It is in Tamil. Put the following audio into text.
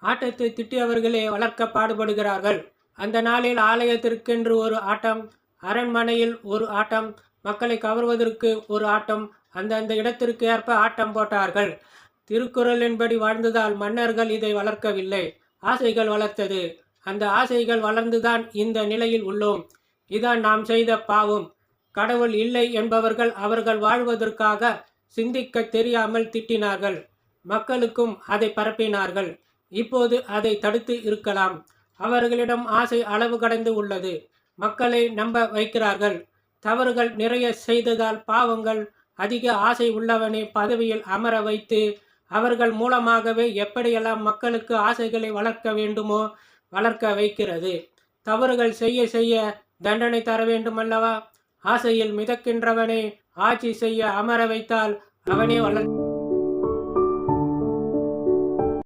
ஆட்டத்தை திட்டியவர்களே வளர்க்க பாடுபடுகிறார்கள். அந்த நாளில் ஆலயத்திற்கென்று ஒரு ஆட்டம், அரண்மனையில் ஒரு ஆட்டம், மக்களை கவர்வதற்கு ஒரு ஆட்டம், அந்தந்த இடத்திற்கு ஏற்ப ஆட்டம் போட்டார்கள். திருக்குறளின்படி வாழ்ந்ததால் மன்னர்கள் இதை வளர்க்கவில்லை, ஆசைகள் வளர்த்தது. அந்த ஆசைகள் வளர்ந்துதான் இந்த நிலையில் உள்ளோம். இதான் நாம் செய்த பாவம். கடவுள் இல்லை என்பவர்கள் அவர்கள் வாழ்வதற்காக சிந்திக்க தெரியாமல் திட்டினார்கள். மக்களுக்கும் அதை பரப்பினார்கள். இப்போது அதை தடுத்து இருக்கலாம். அவர்களிடம் ஆசை அளவு கடந்து உள்ளது. மக்களை நம்ப வைக்கிறார்கள். தவறுகள் நிறைய செய்ததால் பாவங்கள் அதிக ஆசை உள்ளவனை பதவியில் அமர வைத்து அவர்கள் மூலமாகவே எப்படியெல்லாம் மக்களுக்கு ஆசைகளை வளர்க்க வேண்டுமோ வளர்க்க வைக்கிறது. தவறுகள் செய்ய செய்ய தண்டனை தர வேண்டுமல்லவா? ஆசையில் மிதக்கின்றவனை ஆட்சி செய்ய அமர வைத்தால் அவனே வளர்